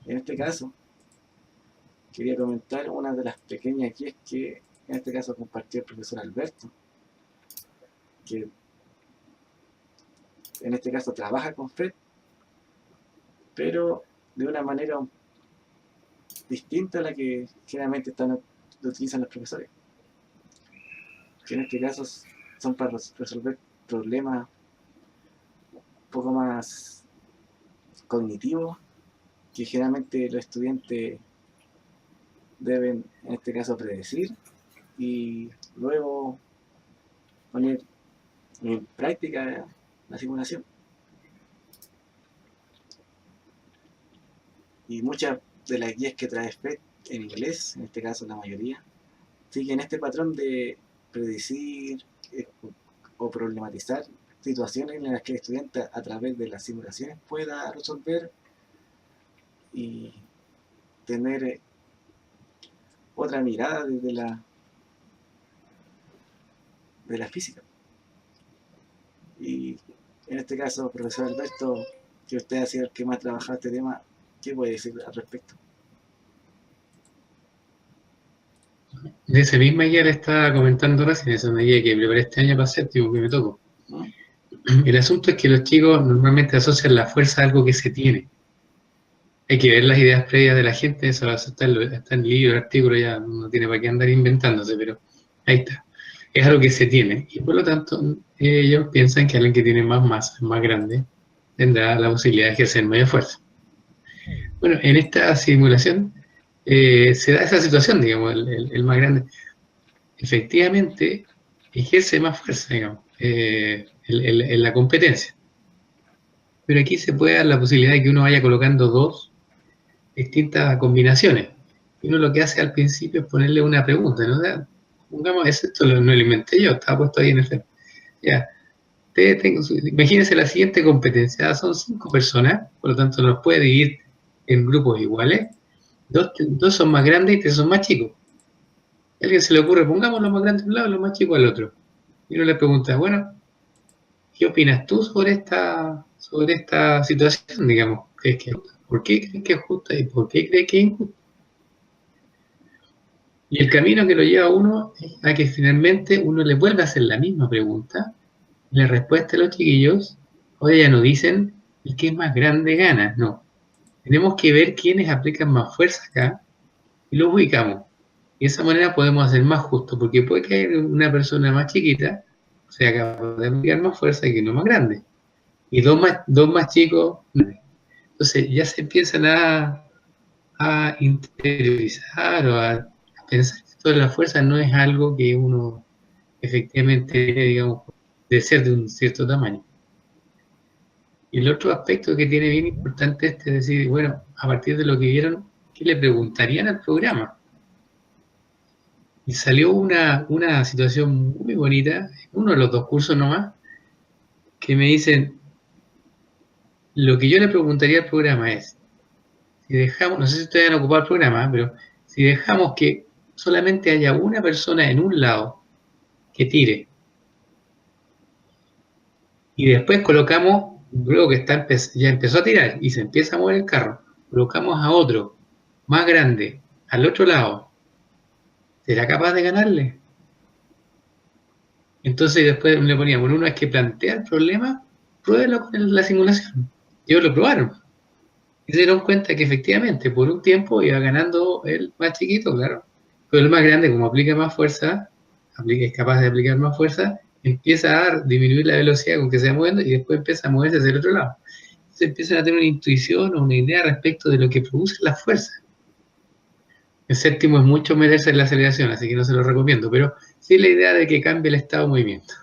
En este caso, quería comentar una de las pequeñas guías que en este caso compartió el profesor Alberto, que en este caso trabaja con FET, pero de una manera distinta a la que generalmente lo utilizan los profesores, que en este caso son para resolver problemas un poco más cognitivos que generalmente los estudiantes deben en este caso predecir y luego poner en práctica la simulación. Y muchas de las guías que trae FET en inglés, en este caso la mayoría, siguen este patrón de predecir o problematizar situaciones en las que el estudiante a través de las simulaciones pueda resolver y tener otra mirada desde de la física. Y en este caso, profesor Alberto, que usted ha sido el que más ha trabajado este tema, ¿qué puede decir al respecto? de esa misma guía le estaba comentando recién, esa es una guía que preparé este año para séptimo, que me tocó. El asunto es que los chicos normalmente asocian la fuerza a algo que se tiene. Hay que ver las ideas previas de la gente, eso está en libros, artículos, ya no tiene para qué andar inventándose, pero ahí está. Es algo que se tiene, y por lo tanto ellos piensan que alguien que tiene más masa, más grande, tendrá la posibilidad de ejercer mayor fuerza. Bueno, en esta simulación se da esa situación, digamos, el más grande. Efectivamente, ejerce más fuerza, digamos, en la competencia. Pero aquí se puede dar la posibilidad de que uno vaya colocando dos distintas combinaciones. Y uno lo que hace al principio es ponerle una pregunta, ¿no? O sea, pongamos, esto no lo inventé yo, estaba puesto ahí en el frente. Ya, imagínense la siguiente competencia, son 5 personas, por lo tanto nos puede dividir en grupos iguales, dos son más grandes y 3 son más chicos. A alguien se le ocurre, pongamos los más grandes a un lado y los más chicos al otro. Y uno le pregunta, bueno, ¿qué opinas tú sobre esta situación, digamos? ¿Por qué crees que es justa y por qué crees que es injusta? Y el camino que lo lleva a uno es a que finalmente uno le vuelve a hacer la misma pregunta y la respuesta de los chiquillos, hoy ya no dicen el que es más grande gana, no. Tenemos que ver quiénes aplican más fuerza acá y los ubicamos. Y de esa manera podemos hacer más justo, porque puede que haya una persona más chiquita sea capaz de aplicar más fuerza que uno más grande. Y dos más chicos. Entonces ya se empiezan a interiorizar o a pensar que toda la fuerza no es algo que uno efectivamente, digamos, de ser de un cierto tamaño. Y el otro aspecto que tiene bien importante es decir, bueno, a partir de lo que vieron, ¿qué le preguntarían al programa? Y salió una situación muy bonita, uno de los 2 cursos nomás, que me dicen, lo que yo le preguntaría al programa es, si dejamos, no sé si ustedes van a ocupar el programa, pero si dejamos que solamente haya una persona en un lado que tire, y después colocamos, luego que ya empezó a tirar y se empieza a mover el carro, colocamos a otro más grande al otro lado, ¿será capaz de ganarle? Entonces después le poníamos, uno es que plantea el problema, pruébelo con la simulación. Ellos lo probaron. Y se dieron cuenta que efectivamente por un tiempo iba ganando el más chiquito, claro. Pero el más grande, como aplica más fuerza, es capaz de aplicar más fuerza, empieza a disminuir la velocidad con que se va moviendo y después empieza a moverse hacia el otro lado. Entonces empiezan a tener una intuición o una idea respecto de lo que produce la fuerza. El séptimo es mucho meterse en la aceleración, así que no se lo recomiendo, pero sí la idea de que cambie el estado de movimiento.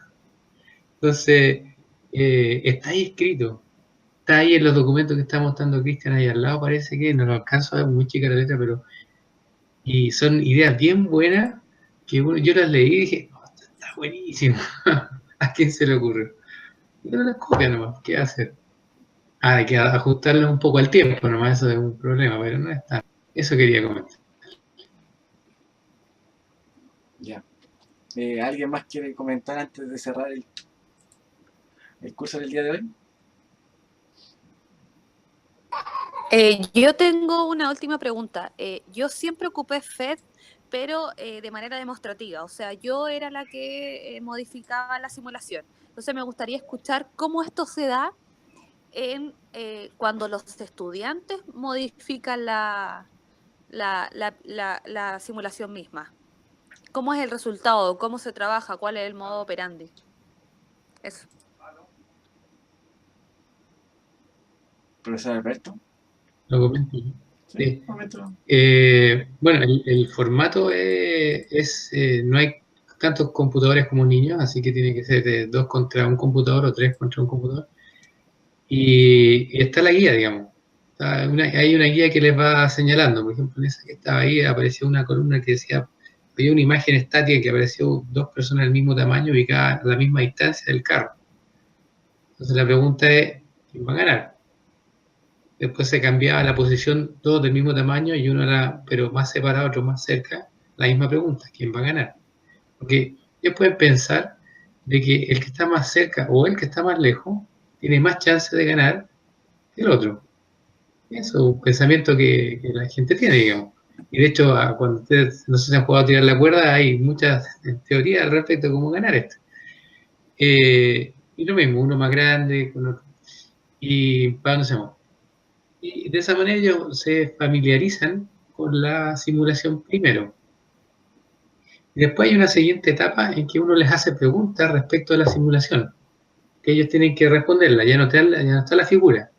Entonces, está ahí escrito, está ahí en los documentos que está mostrando Cristian ahí al lado, parece que no lo alcanzo a ver, muy chica la letra, pero y son ideas bien buenas que yo las leí y dije, oh, está buenísimo. ¿A quién se le ocurre? Y no las copia nomás, ¿qué hacer? Hay que ajustarlas un poco al tiempo, nomás eso es un problema, pero no es tan. Eso quería comentar. Ya. ¿Alguien más quiere comentar antes de cerrar el curso del día de hoy? Yo tengo una última pregunta. Yo siempre ocupé FED, pero de manera demostrativa. O sea, yo era la que modificaba la simulación. Entonces me gustaría escuchar cómo esto se da cuando los estudiantes modifican la simulación misma. ¿Cómo es el resultado? ¿Cómo se trabaja? ¿Cuál es el modo operandi? Eso. Profesor Alberto. ¿Lo comento? Sí. Bueno, el formato no hay tantos computadores como niños, así que tiene que ser de 2 contra un computador o 3 contra un computador. Y está la guía, digamos. Hay una guía que les va señalando. Por ejemplo, en esa que estaba ahí apareció una columna que decía, veía una imagen estática que apareció 2 personas del mismo tamaño ubicadas a la misma distancia del carro. Entonces la pregunta es, ¿quién va a ganar? Después se cambiaba la posición, todos del mismo tamaño y uno era, pero más separado, otro más cerca. La misma pregunta, ¿quién va a ganar? Porque ellos pueden pensar de que el que está más cerca o el que está más lejos tiene más chance de ganar que el otro. Eso es un pensamiento que la gente tiene, digamos. Y de hecho, cuando ustedes no sé si han jugado a tirar la cuerda, hay muchas teorías al respecto de cómo ganar esto. Y lo mismo, uno más grande, con otro. Y para dónde se mueve. Y de esa manera ellos se familiarizan con la simulación primero. Y después hay una siguiente etapa en que uno les hace preguntas respecto a la simulación, que ellos tienen que responderla, ya no está la figura,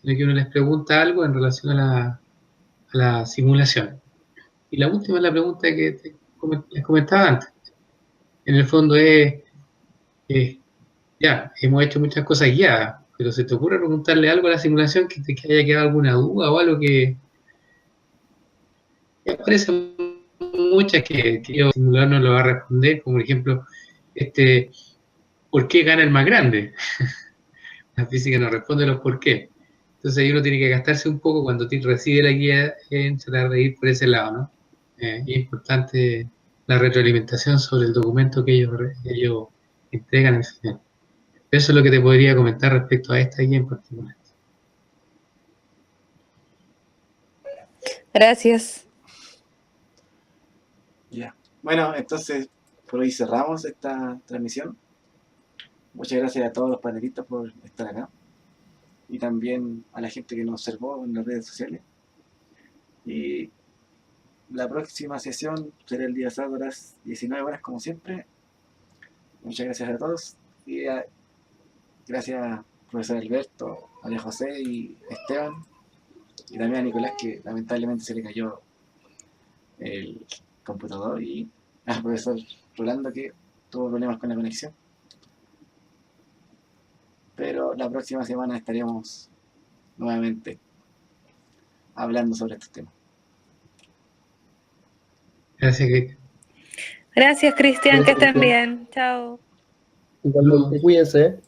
sino que uno les pregunta algo en relación a la simulación. Y la última es la pregunta que les comentaba antes. En el fondo es, ya, hemos hecho muchas cosas guiadas, pero ¿se te ocurre preguntarle algo a la simulación que te haya quedado alguna duda o algo que aparecen muchas que el simulador no lo va a responder, como por ejemplo, ¿por qué gana el más grande? La física no responde los por qué. Entonces ahí uno tiene que gastarse un poco cuando recibe la guía en tratar de ir por ese lado, ¿no? Y es importante la retroalimentación sobre el documento que ellos entregan al final. Eso es lo que te podría comentar respecto a esta guía en particular. Gracias. Ya. Bueno, entonces por hoy cerramos esta transmisión. Muchas gracias a todos los panelistas por estar acá. Y también a la gente que nos observó en las redes sociales. Y la próxima sesión será el día sábado a las 19 horas, como siempre. Muchas gracias a todos. Y gracias, profesor Alberto, María José y Esteban. Y también a Nicolás, que lamentablemente se le cayó el computador. Y al profesor Rolando, que tuvo problemas con la conexión. Pero la próxima semana estaremos nuevamente hablando sobre estos temas. Gracias, Kate. Gracias, Cristian, que estén bien. Chao. Igualmente, cuídense.